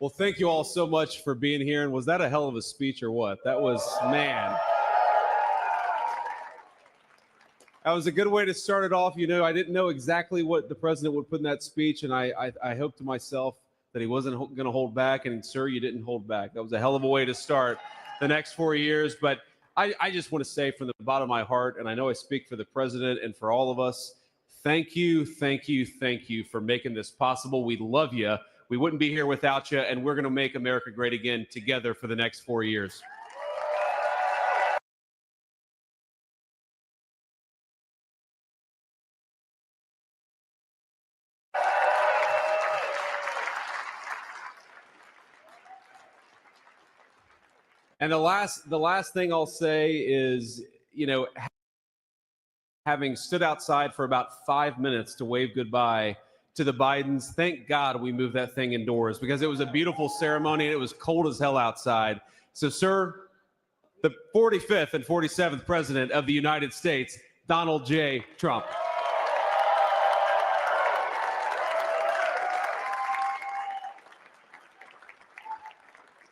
Well, thank you all so much for being here. And was that a hell of a speech or what? That was, man. That was a good way to start it off. You know, I didn't know exactly what the president would put in that speech, and I hoped to myself that he wasn't going to hold back, and sir, you didn't hold back. That was a hell of a way to start the next 4 years. But I just want to say from the bottom of my heart, and I know I speak for the president and for all of us, thank you, thank you, thank you for making this possible. We love you. We wouldn't be here without you, and we're going to make America great again together for the next 4 years. And the last thing I'll say is, you know, having stood outside for about 5 minutes to wave goodbye to the Bidens, thank God we moved that thing indoors because it was a beautiful ceremony and it was cold as hell outside. So, sir, the 45th and 47th President of the United States, Donald J. Trump.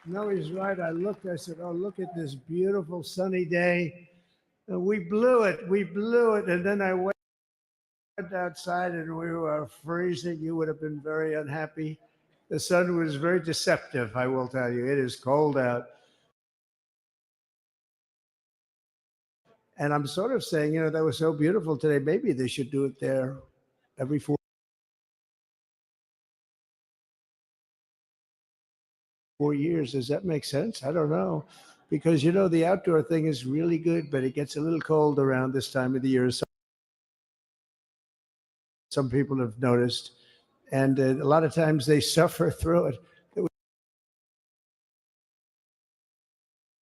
No, he's right. I looked, I said, oh, look at this beautiful sunny day. And we blew it. And then I went outside and we were freezing. You would have been very unhappy. The sun was very deceptive, I will tell you. It is cold out. And I'm sort of saying, you know, that was so beautiful today. Maybe they should do it there every 4 years. Does that make sense? I don't know. Because, you know, the outdoor thing is really good, but it gets a little cold around this time of the year. Some people have noticed. And a lot of times they suffer through it. There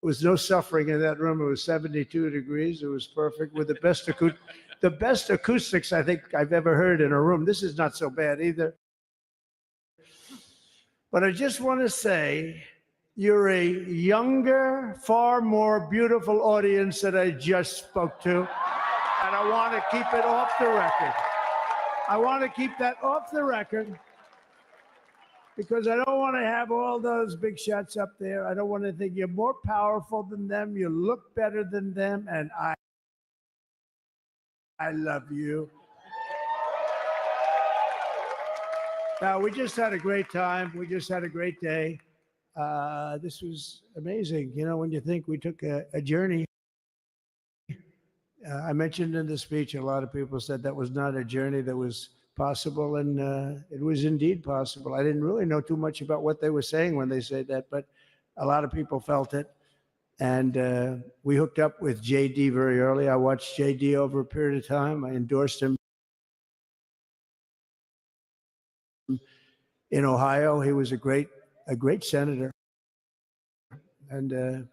was no suffering in that room. It was 72 degrees. It was perfect with the best acoustics I think I've ever heard in a room. This is not so bad either. But I just want to say, you're a younger, far more beautiful audience that I just spoke to. And I want to keep it off the record. I want to keep that off the record because I don't want to have all those big shots up there. I don't want to think you're more powerful than them. You look better than them. And I love you. Now, we just had a great time. We just had a great day. This was amazing. You know, when you think we took a journey, I mentioned in the speech, a lot of people said that was not a journey that was possible, and it was indeed possible. I didn't really know too much about what they were saying when they said that, but a lot of people felt it. And we hooked up with JD very early. I watched JD over a period of time. I endorsed him in Ohio. He was a great senator and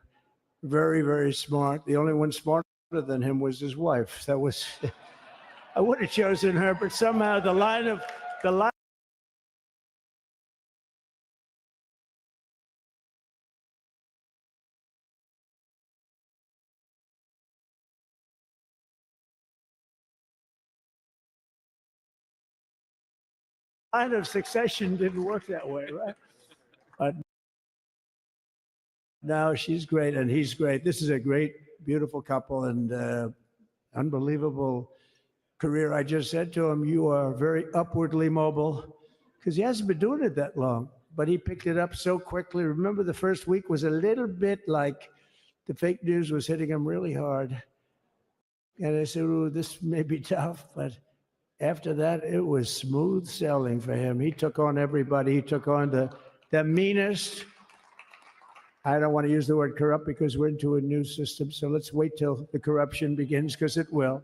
very, very smart. The only one smarter than him was his wife. That was, I would have chosen her, but somehow the line of succession didn't work that way, right? But no, she's great and he's great. This is a great, beautiful couple and unbelievable career. I just said to him, you are very upwardly mobile, because he hasn't been doing it that long, but he picked it up so quickly. Remember, the first week was a little bit like the fake news was hitting him really hard. And I said, oh, this may be tough, but after that, it was smooth sailing for him. He took on everybody. He took on the meanest. I don't want to use the word corrupt because we're into a new system, so let's wait till the corruption begins, because it will.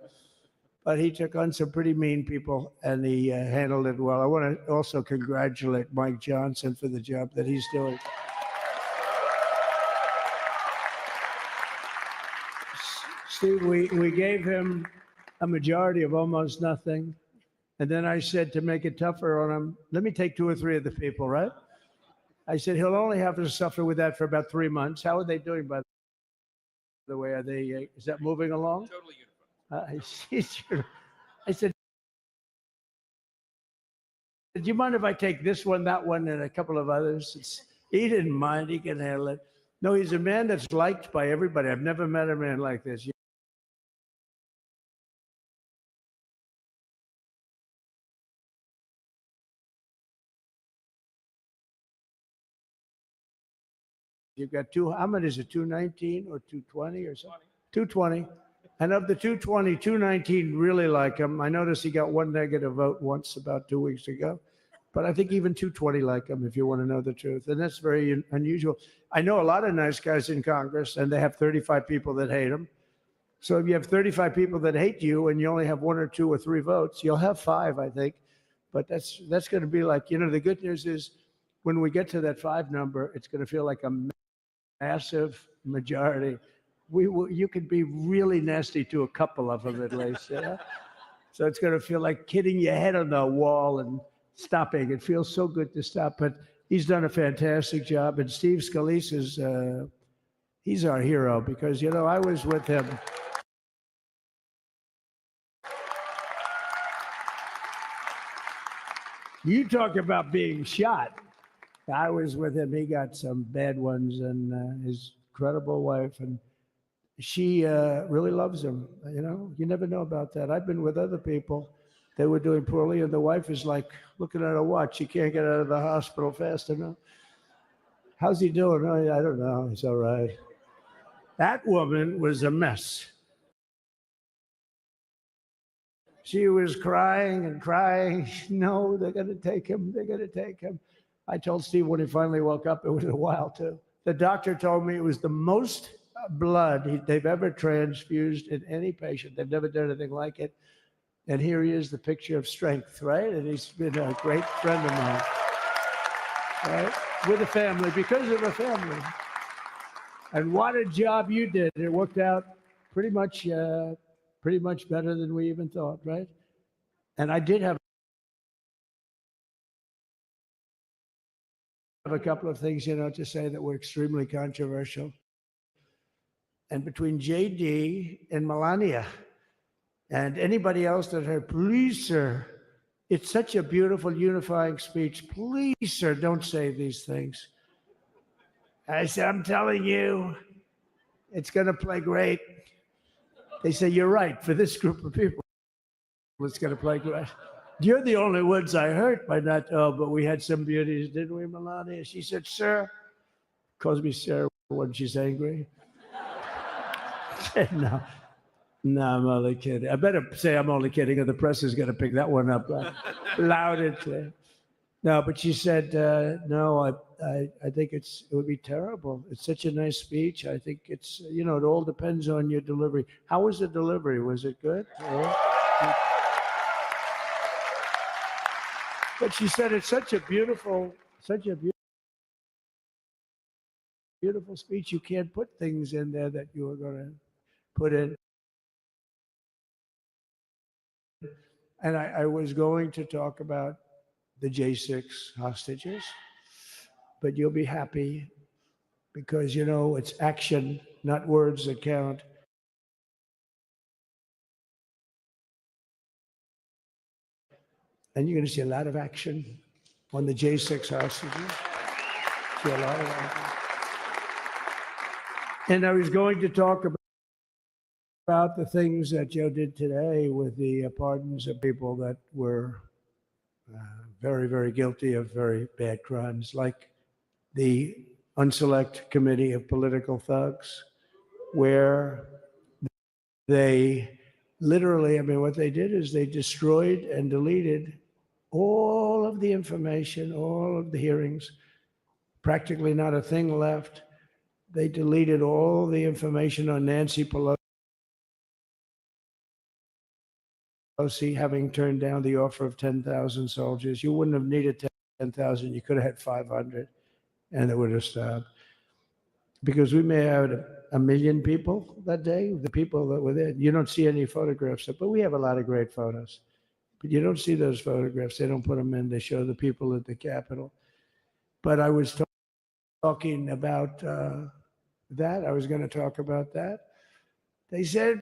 But he took on some pretty mean people, and he handled it well. I want to also congratulate Mike Johnson for the job that he's doing. Steve, we gave him a majority of almost nothing. And then I said, to make it tougher on him, let me take 2 or 3 of the people, right? I said, he'll only have to suffer with that for about 3 months. How are they doing, by the way? Are they, is that moving along? Totally unified. I said, do you mind if I take this one, that one, and a couple of others? He didn't mind. He can handle it. No, he's a man that's liked by everybody. I've never met a man like this. You've got how many is it, 219 or 220 or something? 220. And of the 220, 219 really like him. I noticed he got one negative vote once about 2 weeks ago. But I think even 220 like him, if you want to know the truth. And that's very unusual. I know a lot of nice guys in Congress, and they have 35 people that hate him. So if you have 35 people that hate you and you only have 1 or 2 or 3 votes, you'll have 5, I think. But that's going to be like, the good news is when we get to that 5 number, it's going to feel like a massive majority. You could be really nasty to a couple of them at least. So it's going to feel like hitting your head on the wall and stopping. It feels so good to stop. But he's done a fantastic job. And Steve Scalise he's our hero because, I was with him. You talk about being shot. I was with him. He got some bad ones, and his incredible wife, and she really loves him. You never know about that. I've been with other people. They were doing poorly, and the wife is like looking at her watch. She can't get out of the hospital fast enough. How's he doing? Oh, I don't know. He's all right. That woman was a mess. She was crying and crying. No, they're going to take him. They're going to take him. I told Steve when he finally woke up, it was a while too. The doctor told me it was the most blood they've ever transfused in any patient. They've never done anything like it. And here he is, the picture of strength, right? And he's been a great friend of mine, right? With a family, because of a family. And what a job you did. It worked out pretty much better than we even thought, right? And I did have a couple of things, to say that were extremely controversial. And between JD and Melania and anybody else that heard, please, sir, it's such a beautiful unifying speech. Please, sir, don't say these things. I said, I'm telling you, it's going to play great. They say, you're right. For this group of people, it's going to play great. You're the only ones I hurt by not, but we had some beauties, didn't we, Melania? She said, sir, calls me sir when she's angry. No, I'm only kidding. I better say I'm only kidding, or the press is going to pick that one up loud and clear. No, but she said, no, I think it would be terrible. It's such a nice speech. I think it's, it all depends on your delivery. How was the delivery? Was it good? But she said it's such a beautiful speech. You can't put things in there that you were going to put in. And I was going to talk about the J6 hostages, but you'll be happy because, it's action, not words that count. And you're going to see a lot of action on the J6 hostages. See a lot of action. And I was going to talk about the things that Joe did today with the pardons of people that were very, very guilty of very bad crimes, like the Unselect Committee of Political Thugs, where they literally, what they did is they destroyed and deleted all of the information, all of the hearings, practically not a thing left. They deleted all the information on Nancy Pelosi having turned down the offer of 10,000 soldiers. You wouldn't have needed 10,000. You could have had 500, and it would have stopped. Because we may have had 1 million people that day, the people that were there. You don't see any photographs, but we have a lot of great photos. But you don't see those photographs. They don't put them in. They show the people at the Capitol. But I was talking about that. I was going to talk about that. They said,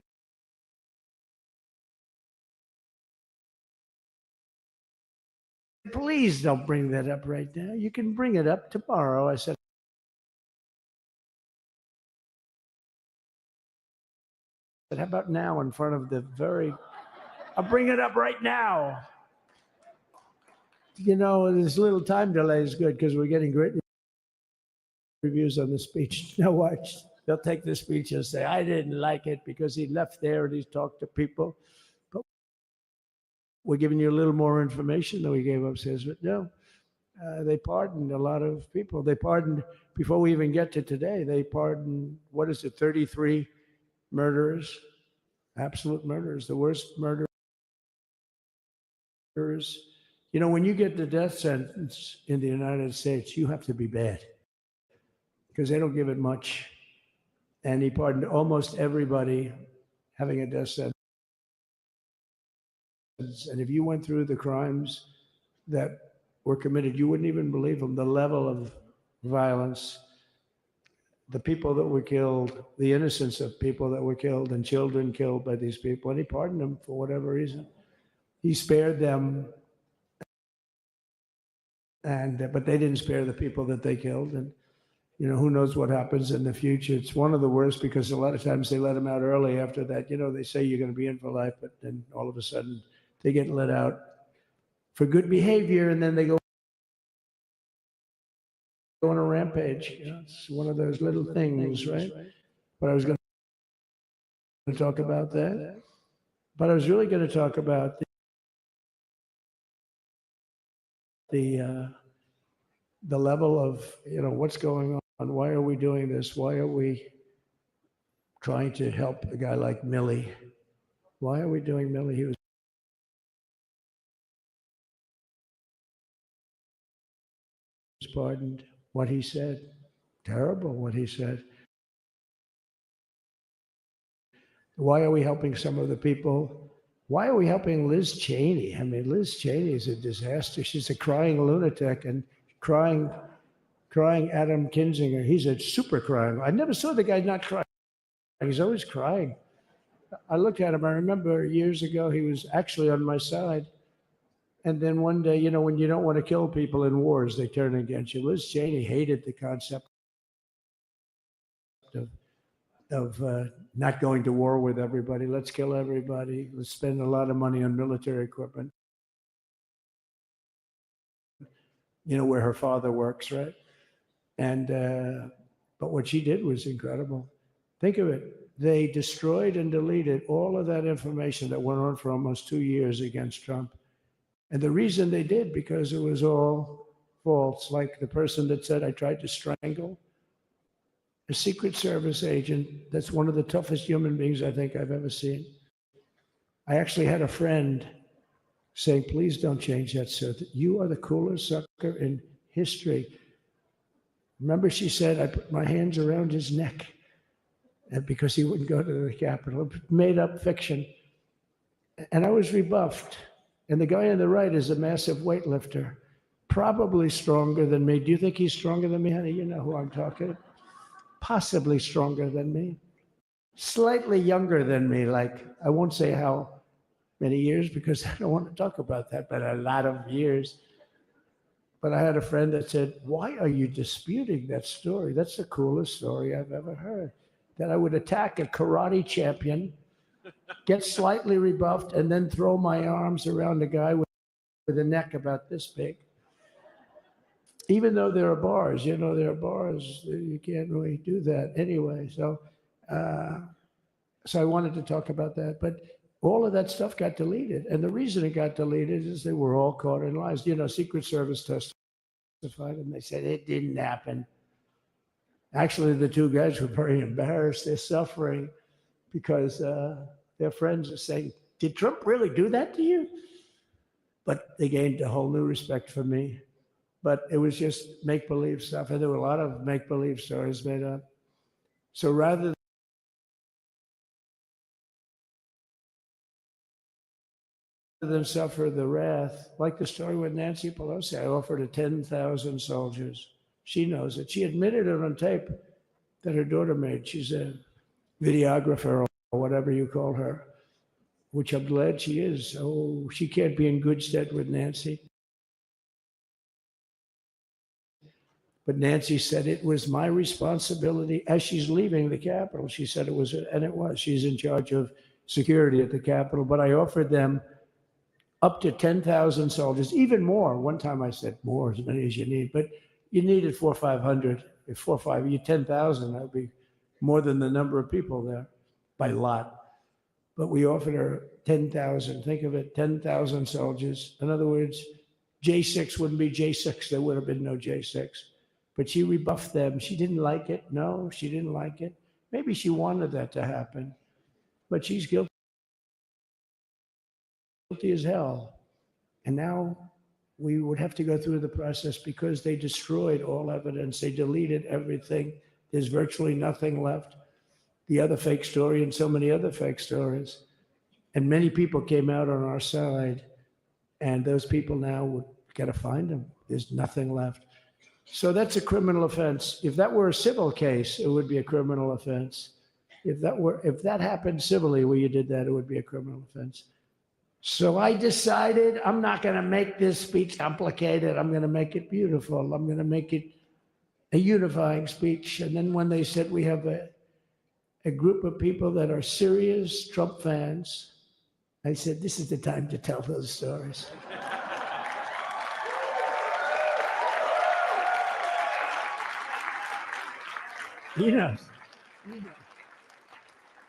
please don't bring that up right now. You can bring it up tomorrow. I said, how about now in front of the I'll bring it up right now. You know, this little time delay is good because we're getting great reviews on the speech. Now watch. They'll take the speech and say, I didn't like it because he left there and he talked to people. But we're giving you a little more information than we gave upstairs. But no, they pardoned a lot of people. They pardoned, before we even get to today, they pardoned, 33 murderers, absolute murderers, the worst murderers. You know, when you get the death sentence in the United States, you have to be bad because they don't give it much. And he pardoned almost everybody having a death sentence. And if you went through the crimes that were committed, you wouldn't even believe them. The level of violence, the people that were killed, the innocence of people that were killed, and children killed by these people. And he pardoned them for whatever reason. He spared them, but they didn't spare the people that they killed. And you know, who knows what happens in the future. It's one of the worst because a lot of times they let them out early after that. You know, they say you're going to be in for life, but then all of a sudden they get let out for good behavior, and then they go on a rampage. You know, it's one of those little things, right? But I was going to talk about that. But I was really going to talk about the level of, you know, what's going on. Why are we doing this? Why are we trying to help a guy like Millie? Why are we doing Millie? He was pardoned. What he said, terrible what he said. Why are we helping some of the people? Why are we helping Liz Cheney? I mean, Liz Cheney is a disaster. She's a crying lunatic and crying Adam Kinzinger. He's a super crying. I never saw the guy not crying. He's always crying. I looked at him. I remember years ago, he was actually on my side. And then one day, you know, when you don't want to kill people in wars, they turn against you. Liz Cheney hated the concept of not going to war with everybody. Let's kill everybody. Let's spend a lot of money on military equipment. You know, where her father works, right? And but what she did was incredible. Think of it. They destroyed and deleted all of that information that went on for almost 2 years against Trump. And the reason they did, because it was all false. Like the person that said, I tried to strangle a Secret Service agent. That's one of the toughest human beings I think I've ever seen. I actually had a friend saying, please don't change that, sir. You are the coolest sucker in history. Remember, she said, I put my hands around his neck because he wouldn't go to the Capitol. Made up fiction. And I was rebuffed. And the guy on the right is a massive weightlifter, probably stronger than me. Do you think he's stronger than me, honey? You know who I'm talking. Possibly stronger than me. Slightly younger than me, like, I won't say how many years because I don't want to talk about that, but a lot of years. But I had a friend that said, why are you disputing that story? That's the coolest story I've ever heard. That I would attack a karate champion, get slightly rebuffed, and then throw my arms around a guy with a neck about this big. Even though there are bars, you know, there are bars, you can't really do that anyway. So I wanted to talk about that. But all of that stuff got deleted. And the reason it got deleted is they were all caught in lies. You know, Secret Service testified, and they said it didn't happen. Actually, the two guys were very embarrassed. They're suffering because their friends are saying, did Trump really do that to you? But they gained a whole new respect for me. But it was just make-believe stuff. And there were a lot of make-believe stories made up. So rather than suffer the wrath, like the story with Nancy Pelosi, I offered her 10,000 soldiers. She knows it. She admitted it on tape that her daughter made. She's a videographer or whatever you call her, which I'm glad she is. Oh, she can't be in good stead with Nancy. But Nancy said it was my responsibility as she's leaving the Capitol. She said it was, and it was. She's in charge of security at the Capitol. But I offered them up to 10,000 soldiers, even more. One time I said more, as many as you need, but you needed 400 or 500. If 4 or 5, you 10,000, that would be more than the number of people there by lot. But we offered her 10,000. Think of it, 10,000 soldiers. In other words, J6 wouldn't be J6. There would have been no J6. But she rebuffed them. She didn't like it. No, she didn't like it. Maybe she wanted that to happen, but she's guilty as hell. And now we would have to go through the process because they destroyed all evidence. They deleted everything. There's virtually nothing left. The other fake story and so many other fake stories. And many people came out on our side, and those people now would got to find them. There's nothing left. So that's a criminal offense. If that were a civil case, it would be a criminal offense. If that happened civilly where you did that, it would be a criminal offense. So I decided I'm not going to make this speech complicated. I'm going to make it beautiful. I'm going to make it a unifying speech. And then when they said we have a group of people that are serious Trump fans, I said, this is the time to tell those stories. He knows.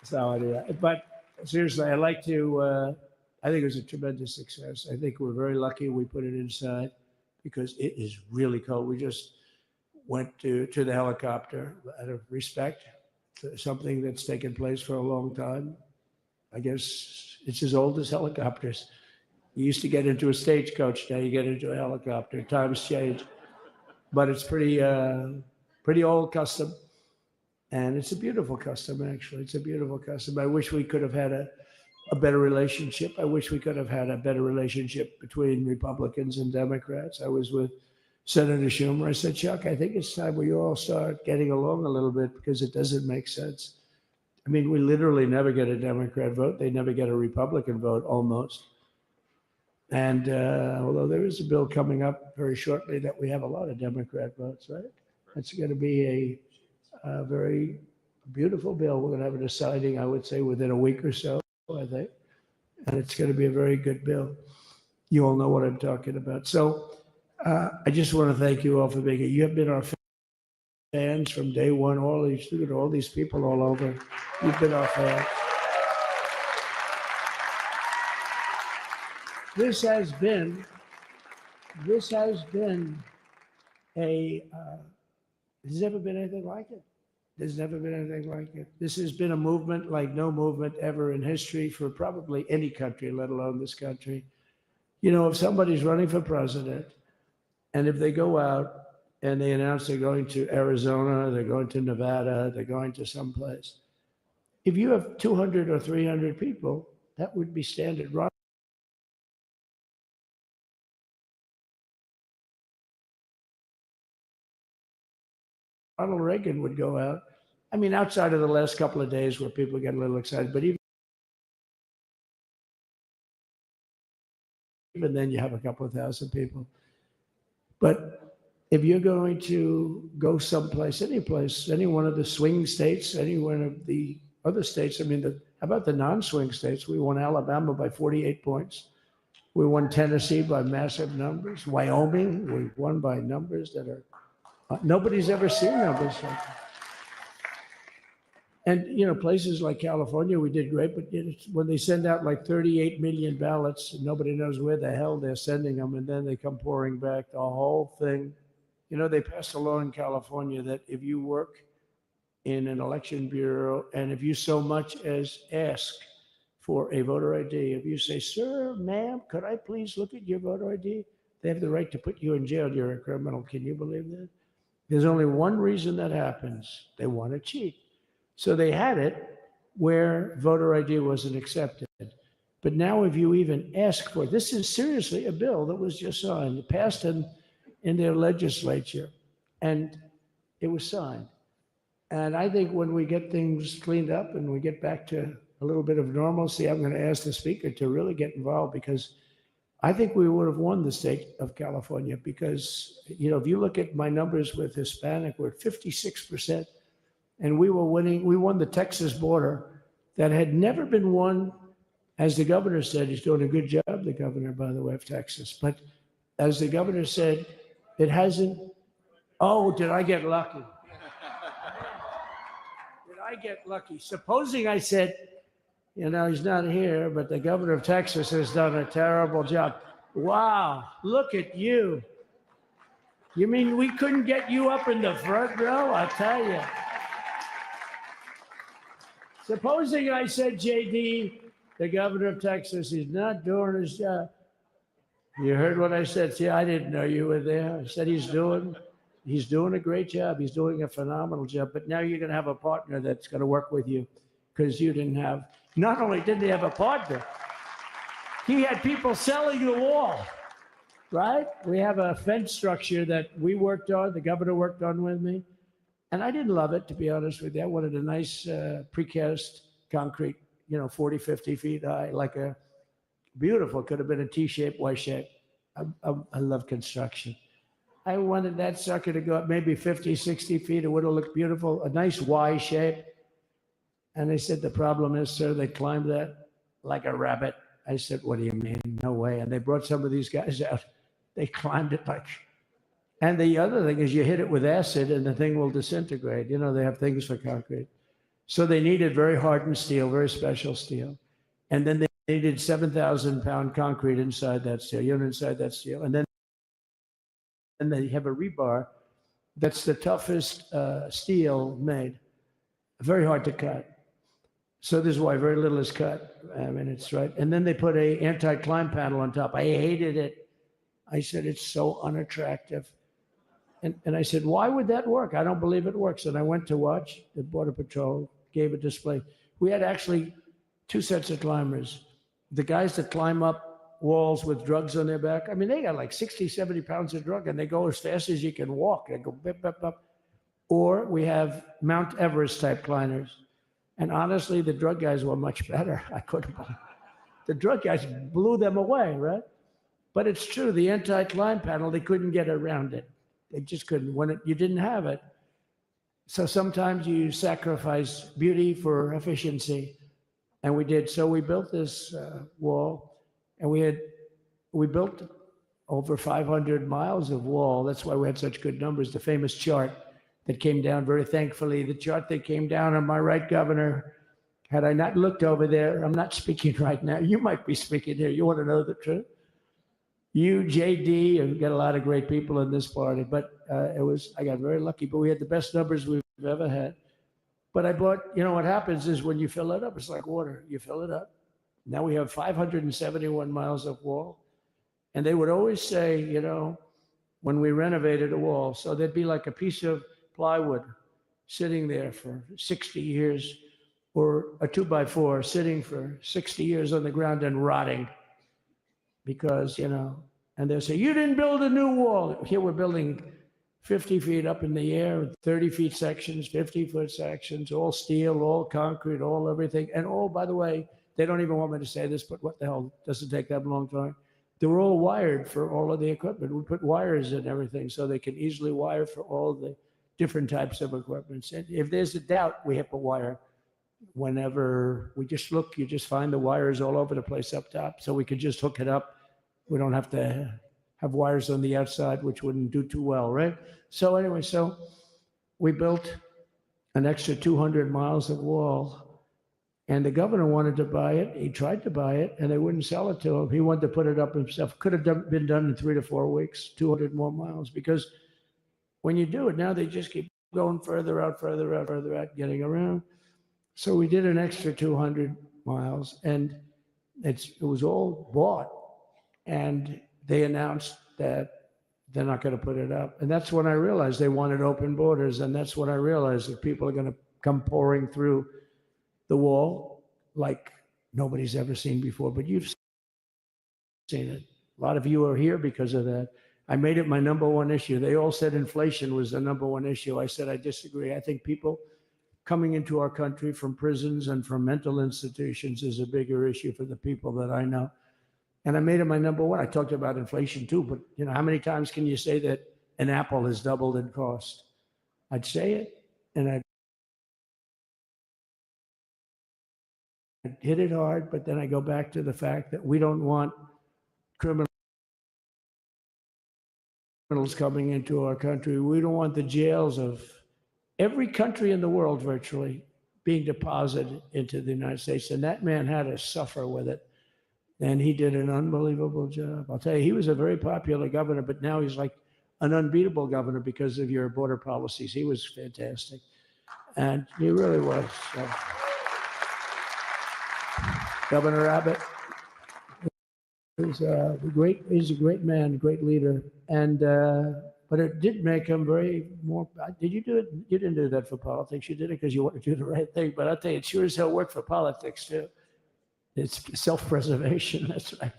So anyway, but seriously, I like to, I think it was a tremendous success. I think we're very lucky we put it inside because it is really cold. We just went to the helicopter out of respect to something that's taken place for a long time. I guess it's as old as helicopters. You used to get into a stagecoach, now you get into a helicopter. Times change. But it's pretty old custom. And it's a beautiful custom, actually. It's a beautiful custom. I wish we could have had a better relationship. I wish we could have had a better relationship between Republicans and Democrats. I was with Senator Schumer. I said, Chuck, I think it's time we all start getting along a little bit because it doesn't make sense. I mean, we literally never get a Democrat vote. They never get a Republican vote, almost. And although there is a bill coming up very shortly that we have a lot of Democrat votes, right? It's going to be a very beautiful bill. We're going to have a deciding, I would say, within a week or so, I think. And it's going to be a very good bill. You all know what I'm talking about. So I just want to thank you all for being here. You have been our fans from day one, all these people all over. You've been our fans. This has been there's never been anything like it. There's never been anything like it. This has been a movement like no movement ever in history for probably any country, let alone this country. You know, if somebody's running for president and if they go out and they announce they're going to Arizona, they're going to Nevada, they're going to someplace, if you have 200 or 300 people, that would be standard. Ronald Reagan would go out. I mean, outside of the last couple of days where people get a little excited, but even then you have a couple of thousand people. But if you're going to go someplace, any place, any one of the swing states, any one of the other states, I mean, how about the non-swing states? We won Alabama by 48 points. We won Tennessee by massive numbers. Wyoming, we won by numbers that are, nobody's ever seen numbers like that. And, you know, places like California, we did great, but when they send out like 38 million ballots, nobody knows where the hell they're sending them, and then they come pouring back, the whole thing. You know, they passed a law in California that if you work in an election bureau and if you so much as ask for a voter ID, if you say, sir, ma'am, could I please look at your voter ID? They have the right to put you in jail. You're a criminal. Can you believe that? There's only one reason that happens. They want to cheat. So they had it where voter ID wasn't accepted. But now if you even ask for it, this is seriously a bill that was just signed, passed in their legislature, and it was signed. And I think when we get things cleaned up and we get back to a little bit of normalcy, I'm going to ask the speaker to really get involved because I think we would have won the state of California because, if you look at my numbers with Hispanic, we're at 56%. And we won the Texas border that had never been won. As the governor said, he's doing a good job, the governor, by the way, of Texas. But as the governor said, it hasn't. Oh, did I get lucky? Did I get lucky? Supposing I said, he's not here, but the governor of Texas has done a terrible job. Wow, look at you. You mean we couldn't get you up in the front row? I'll tell you. Supposing I said, JD, the governor of Texas, is not doing his job. You heard what I said. See, I didn't know you were there. I said he's doing a great job. He's doing a phenomenal job. But now you're going to have a partner that's going to work with you because you didn't have, not only didn't he have a partner, he had people selling the wall, right? We have a fence structure that we worked on, the governor worked on with me. And I didn't love it, to be honest with you. I wanted a nice precast concrete, 40, 50 feet high, like a beautiful, could have been a T-shape, Y-shape. I love construction. I wanted that sucker to go up maybe 50, 60 feet. It would have looked beautiful, a nice Y shape. And they said, the problem is, sir, they climbed that like a rabbit. I said, what do you mean? No way. And they brought some of these guys out. They climbed it like, and the other thing is you hit it with acid and the thing will disintegrate. They have things for concrete. So they needed very hardened steel, very special steel. And then they needed 7,000-pound concrete inside that steel, inside that steel. And then they have a rebar that's the toughest steel made, very hard to cut. So this is why very little is cut. I mean, it's right. And then they put a anti-climb panel on top. I hated it. I said, it's so unattractive. And I said, why would that work? I don't believe it works. And I went to watch the Border Patrol, gave a display. We had actually two sets of climbers. The guys that climb up walls with drugs on their back. I mean, they got like 60, 70 pounds of drug and they go as fast as you can walk. They go bip, bip, bip. Or we have Mount Everest type climbers. And honestly, the drug guys were much better. I couldn't believe it. The drug guys blew them away, right? But it's true, the anti-climb panel, they couldn't get around it. They just couldn't. You didn't have it. So sometimes you sacrifice beauty for efficiency. And we did. So we built this wall, and we built over 500 miles of wall. That's why we had such good numbers. The famous chart that came down, very thankfully, the chart that came down on my right, Governor, had I not looked over there, I'm not speaking right now. You might be speaking here. You want to know the truth? You, JD, and we got a lot of great people in this party, but I got very lucky, but we had the best numbers we've ever had. But I bought, what happens is when you fill it up, it's like water. You fill it up. Now we have 571 miles of wall. And they would always say, when we renovated a wall, so there'd be like a piece of plywood sitting there for 60 years, or a 2x4 sitting for 60 years on the ground and rotting. Because, and they'll say, you didn't build a new wall. Here we're building 50 feet up in the air, 30 feet sections, 50-foot sections, all steel, all concrete, all everything. And all, by the way, they don't even want me to say this, but what the hell, doesn't take that long time. They were all wired for all of the equipment. We put wires in everything so they can easily wire for all the different types of equipment. And if there's a doubt, we have to wire. Whenever we just look, you just find the wires all over the place up top, so we could just hook it up. We don't have to have wires on the outside, which wouldn't do too well, right? So anyway, so we built an extra 200 miles of wall, and the governor wanted to buy it. He tried to buy it, and they wouldn't sell it to him. He wanted to put it up himself. Could have been done in 3 to 4 weeks, 200 more miles, because when you do it now, they just keep going further out, getting around. So we did an extra 200 miles, and it was all bought. And they announced that they're not going to put it up. And that's when I realized they wanted open borders. And that's when I realized that people are going to come pouring through the wall like nobody's ever seen before. But you've seen it. A lot of you are here because of that. I made it my number one issue. They all said inflation was the number one issue. I said, I disagree. I think people coming into our country from prisons and from mental institutions is a bigger issue for the people that I know. And I made it my number one. I talked about inflation too, but you know, how many times can you say that an apple has doubled in cost? I'd say it, and I'd hit it hard, but then I go back to the fact that we don't want criminals coming into our country. We don't want the jails of every country in the world virtually being deposited into the United States. And that man had to suffer with it. And he did an unbelievable job. I'll tell you, he was a very popular governor, but now he's like an unbeatable governor because of your border policies. He was fantastic. And he really was. So. Governor Abbott is he's a great man, great leader. And but it did make him very more. Did you do it? You didn't do that for politics. You did it because you want to do the right thing. But I'll tell you, it sure as hell worked for politics too. It's self-preservation. That's right.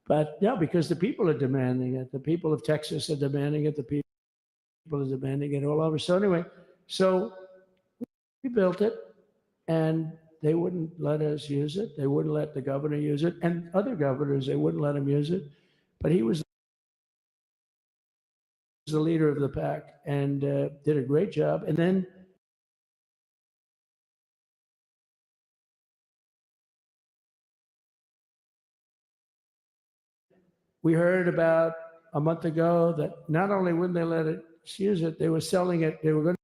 But no, because the people are demanding it. The people of Texas are demanding it. The people are demanding it all over. So anyway, so we built it, and they wouldn't let us use it. They wouldn't let the governor use it, and other governors, they wouldn't let him use it. But he was the leader of the pack and did a great job. And then we heard about a month ago that not only wouldn't they let us use it, they were selling it. They were going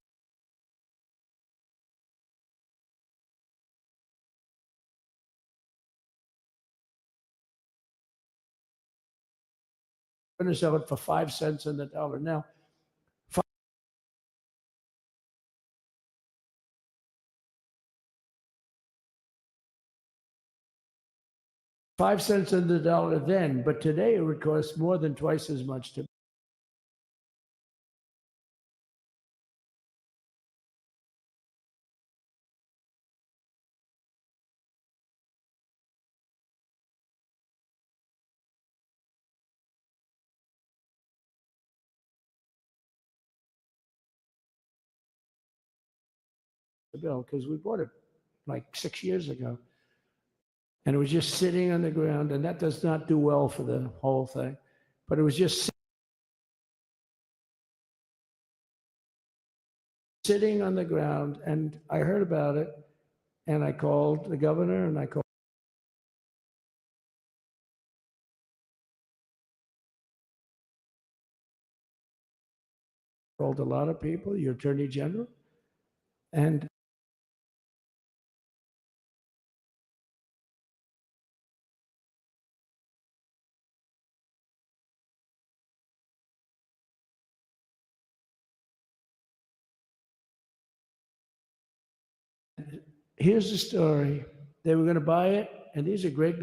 to sell it for 5 cents on the dollar. Now, 5 cents on the dollar then, but today it would cost more than twice as much to the bill because we bought it like 6 years ago. And it was just sitting on the ground, and that does not do well for the whole thing. But it was just sitting on the ground, and I heard about it, and I called the governor, and I called a lot of people, your attorney general, and here's the story. They were going to buy it, and these are great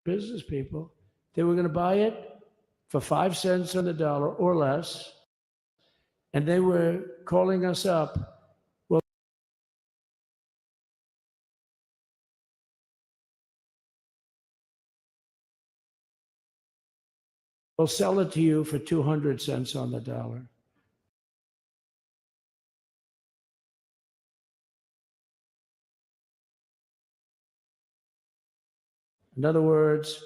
business people. They were going to buy it for 5 cents on the dollar or less, and they were calling us up. We'll sell it to you for 200 cents on the dollar. In other words,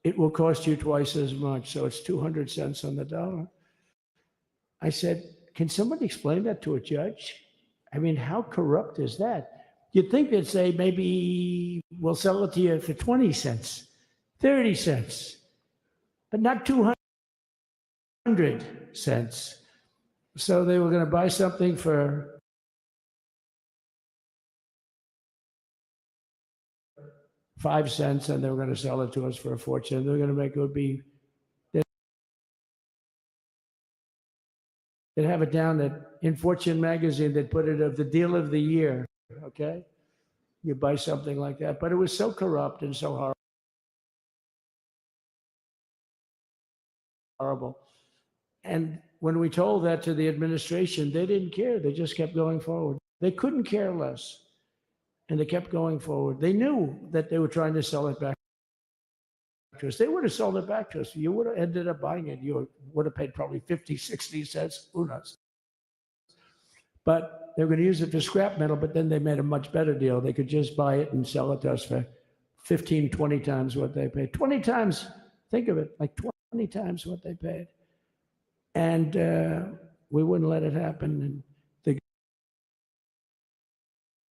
it will cost you twice as much, so it's 200 cents on the dollar. I said, can somebody explain that to a judge? I mean, how corrupt is that? You'd think they'd say, maybe we'll sell it to you for 20 cents, 30 cents, but not 200 cents. So they were going to buy something for $0.05, and they were going to sell it to us for a fortune. They were going to make it would be. They'd have it down that in Fortune magazine, they'd put it of the deal of the year. Okay, you buy something like that, but it was so corrupt and so horrible. And when we told that to the administration, they didn't care. They just kept going forward. They couldn't care less. And they kept going forward. They knew that they were trying to sell it back to us. They would have sold it back to us. You would have ended up buying it. You would have paid probably 50, 60 cents. Who knows? But they were going to use it for scrap metal, but then they made a much better deal. They could just buy it and sell it to us for 15, 20 times what they paid. 20 times, think of it, like 20 times what they paid. And we wouldn't let it happen. And the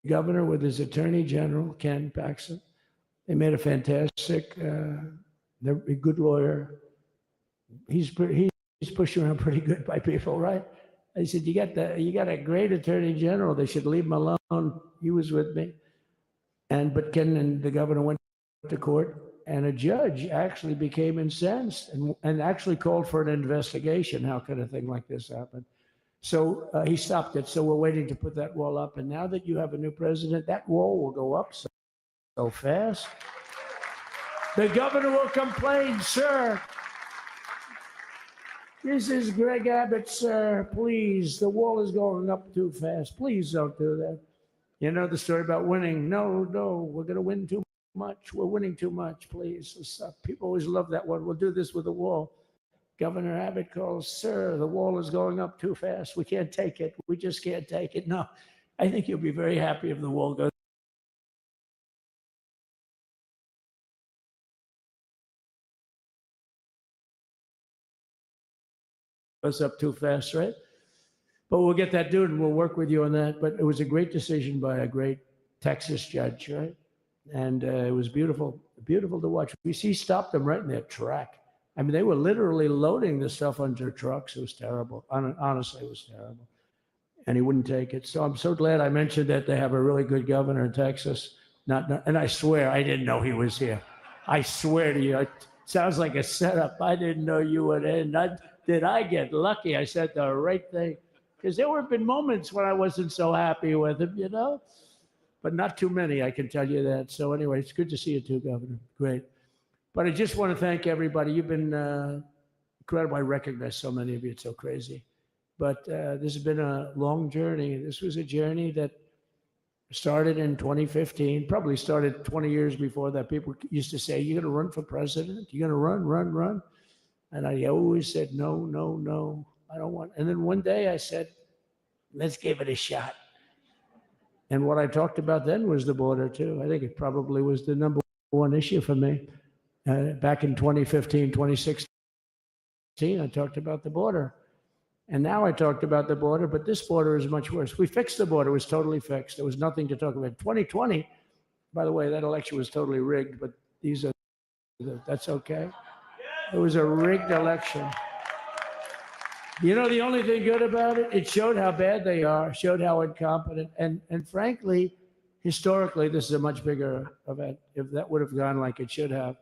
governor with his attorney general, Ken Paxton, they made a fantastic, they're a good lawyer. He's pushed around pretty good by people, right? I said, you got a great attorney general. They should leave him alone. He was with me. But Ken and the governor went to court, and a judge actually became incensed and actually called for an investigation. How could a thing like this happen? So he stopped it. So we're waiting to put that wall up. And now that you have a new president, that wall will go up so fast. The governor will complain, sir. This is Greg Abbott, sir. Please, the wall is going up too fast. Please don't do that. You know the story about winning. No, we're going to win too much. We're winning too much. Please, stop. People always love that one. We'll do this with the wall. Governor Abbott calls, sir, the wall is going up too fast. We can't take it. We just can't take it. No, I think you'll be very happy if the wall goes up too fast, right? But we'll get that dude and we'll work with you on that. But it was a great decision by a great Texas judge, right? And it was beautiful, beautiful to watch. We stopped them right in their track. I mean, they were literally loading the stuff onto trucks. It was terrible. Honestly, it was terrible. And he wouldn't take it. So I'm so glad I mentioned that they have a really good governor in Texas. And I swear, I didn't know he was here. I swear to you, it sounds like a setup. I didn't know you would end. Did I get lucky? I said the right thing. Because there have been moments when I wasn't so happy with him, you know? But not too many, I can tell you that. So anyway, it's good to see you too, Governor. Great. But I just want to thank everybody. You've been incredible. I recognize so many of you. It's so crazy. But this has been a long journey. This was a journey that started in 2015, probably started 20 years before that. People used to say, you're going to run for president? You're going to run? And I always said, no, I don't want. And then one day I said, let's give it a shot. And what I talked about then was the border too. I think it probably was the number one issue for me. Back in 2015, 2016, I talked about the border. And now I talked about the border, but this border is much worse. We fixed the border. It was totally fixed. There was nothing to talk about. 2020, by the way, that election was totally rigged, but that's okay. It was a rigged election. You know, the only thing good about it, it showed how bad they are, showed how incompetent. And frankly, historically, this is a much bigger event. If that would have gone like it should have.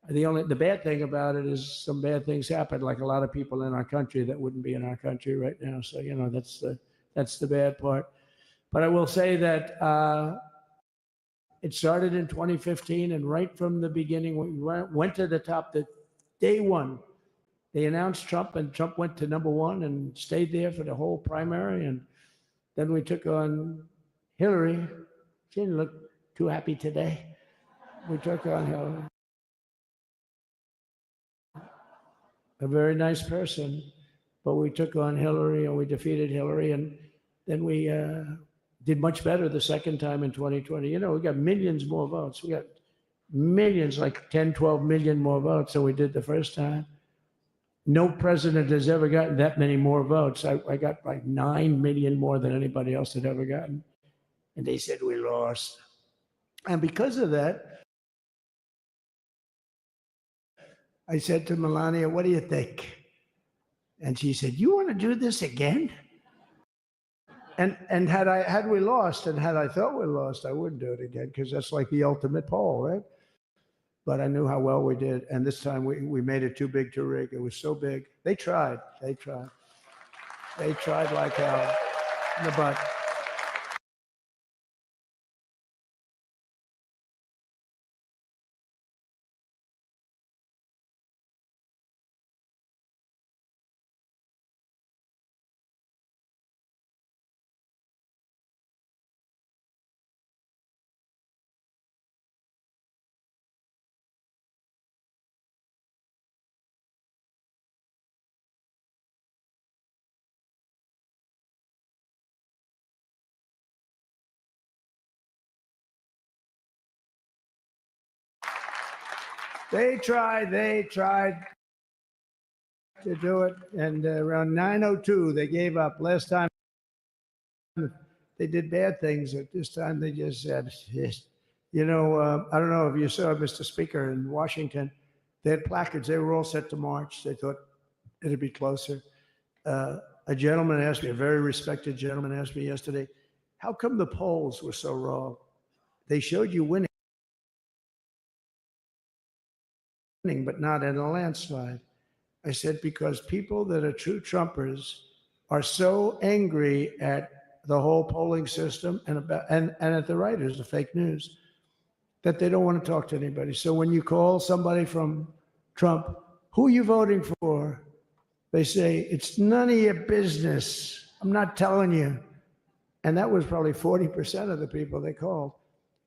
The bad thing about it is some bad things happened, like a lot of people in our country that wouldn't be in our country right now. So, you know, that's the bad part. But I will say that it started in 2015, and right from the beginning, we went to the top. The day one, they announced Trump, and Trump went to number one and stayed there for the whole primary. And then we took on Hillary. She didn't look too happy today. We took on Hillary. A very nice person, but we took on Hillary and we defeated Hillary, and then we did much better the second time in 2020. You know, we got millions more votes. We got millions, like 10, 12 million more votes than we did the first time. No president has ever gotten that many more votes. I got like 9 million more than anybody else had ever gotten. And they said we lost. And because of that, I said to Melania, what do you think? And she said, you want to do this again? And had we lost, and had I thought we lost, I wouldn't do it again, because that's like the ultimate poll, right? But I knew how well we did. And this time we made it too big to rig. It was so big. They tried like hell in the butt. They tried to do it, and around 9:02 they gave up. Last time they did bad things. At this time they just said, yes. I don't know if you saw, Mr. Speaker, in Washington, they had placards. They were all set to march. They thought it'd be closer. A gentleman asked me, a very respected gentleman asked me yesterday, how come the polls were so wrong? They showed you winning, but not in a landslide. I said, because people that are true Trumpers are so angry at the whole polling system and at the writers, the fake news, that they don't want to talk to anybody. So when you call somebody from Trump, who are you voting for? They say, it's none of your business. I'm not telling you. And that was probably 40% of the people they called.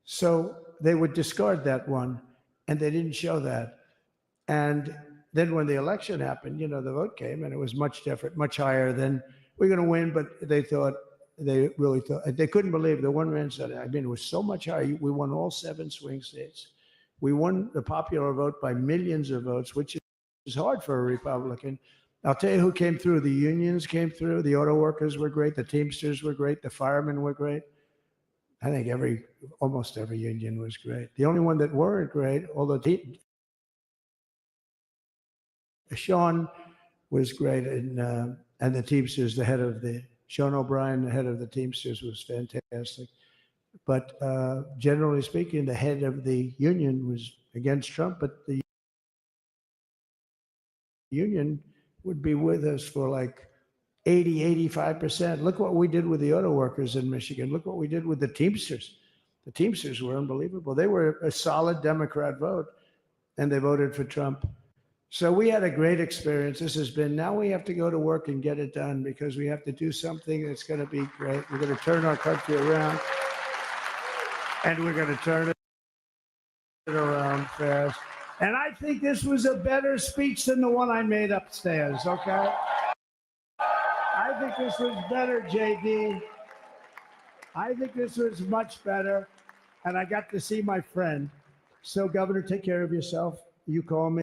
So they would discard that one, and they didn't show that. And then when the election happened, the vote came, and it was much different, much higher than we're going to win. But they really thought, they couldn't believe the one man said, it was so much higher. We won all 7 swing states. We won the popular vote by millions of votes, which is hard for a Republican. I'll tell you who came through. The unions came through. The auto workers were great. The Teamsters were great. The firemen were great. I think almost every union was great. The only one that weren't great, although Sean was great, and the Teamsters, Sean O'Brien, the head of the Teamsters, was fantastic. But generally speaking, the head of the union was against Trump, but the union would be with us for like 85%. Look what we did with the auto workers in Michigan. Look what we did with the Teamsters. The Teamsters were unbelievable. They were a solid Democrat vote, and they voted for Trump. So we had a great experience. Now we have to go to work and get it done, because we have to do something that's going to be great. We're going to turn our country around, and we're going to turn it around fast. And I think this was a better speech than the one I made upstairs, okay? I think this was better, JD. I think this was much better, and I got to see my friend. So, Governor, take care of yourself. You call me.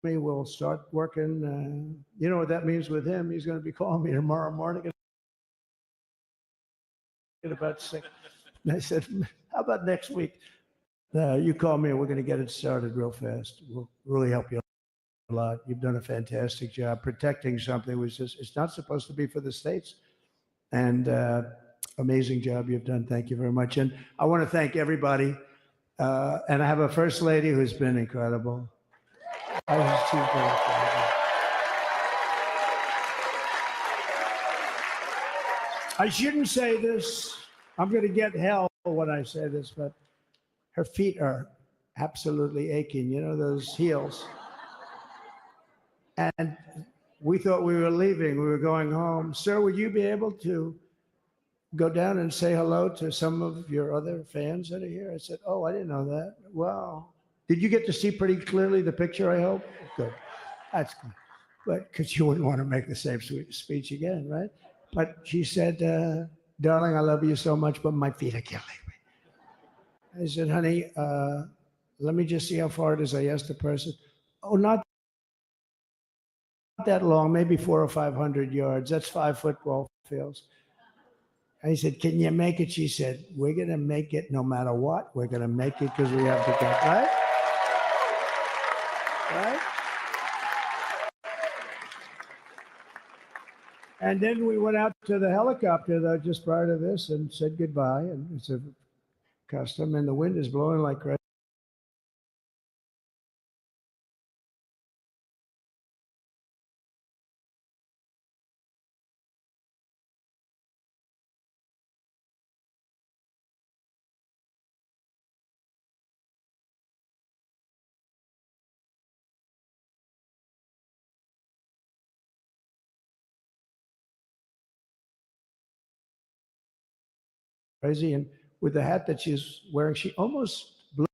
We'll start working. You know what that means with him? He's going to be calling me tomorrow morning at about 6. And I said, how about next week? You call me and we're going to get it started real fast. We'll really help you a lot. You've done a fantastic job protecting something which it's not supposed to be for the states. And amazing job you've done. Thank you very much. And I want to thank everybody. And I have a first lady who's been incredible. I shouldn't say this. I'm going to get hell when I say this, but her feet are absolutely aching. Those heels. And we thought we were leaving. We were going home. Sir, would you be able to go down and say hello to some of your other fans that are here? I said, oh, I didn't know that. Wow. Did you get to see pretty clearly the picture, I hope? Good. That's good. But because you wouldn't want to make the same speech again, right? But she said, darling, I love you so much, but my feet are killing me. I said, honey, let me just see how far it is. I asked the person. Oh, not that long, maybe 400 or 500 yards. That's 5 football fields. I said, can you make it? She said, we're going to make it no matter what. We're going to make it because we have to go. Right? Right? And then we went out to the helicopter, though, just prior to this, and said goodbye. And it's a custom, and the wind is blowing like crazy. And with the hat that she's wearing, she almost blew.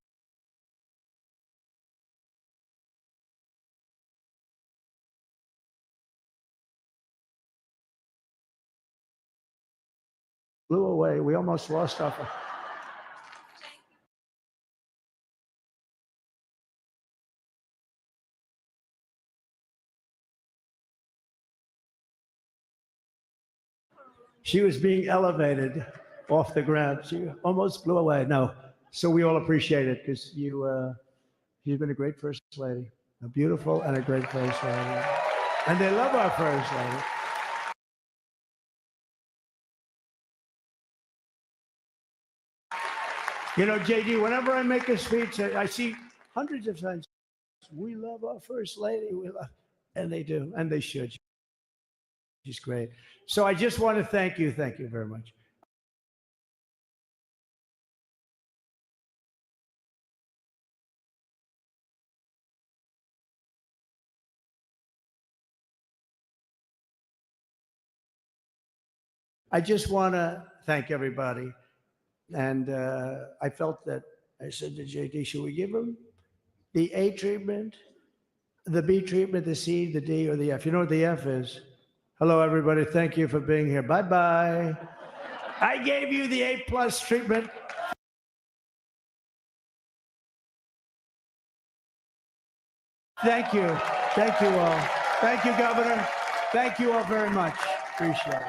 Blew away. We almost lost our. She was being elevated off the ground. She almost blew away. No, so we all appreciate it because you've been a great first lady, a beautiful and a great first lady, and they love our first lady. You know, JD, whenever I make a speech, I see hundreds of times, we love our first lady. We love, and they do, and they should. She's great. So I just want to thank you. Thank you very much. I just want to thank everybody. And I felt that I said to JD, should we give him the A treatment, the B treatment, the C, the D, or the F? You know what the F is? Hello, everybody. Thank you for being here. Bye-bye. I gave you the A+ treatment. Thank you. Thank you all. Thank you, Governor. Thank you all very much. Appreciate it.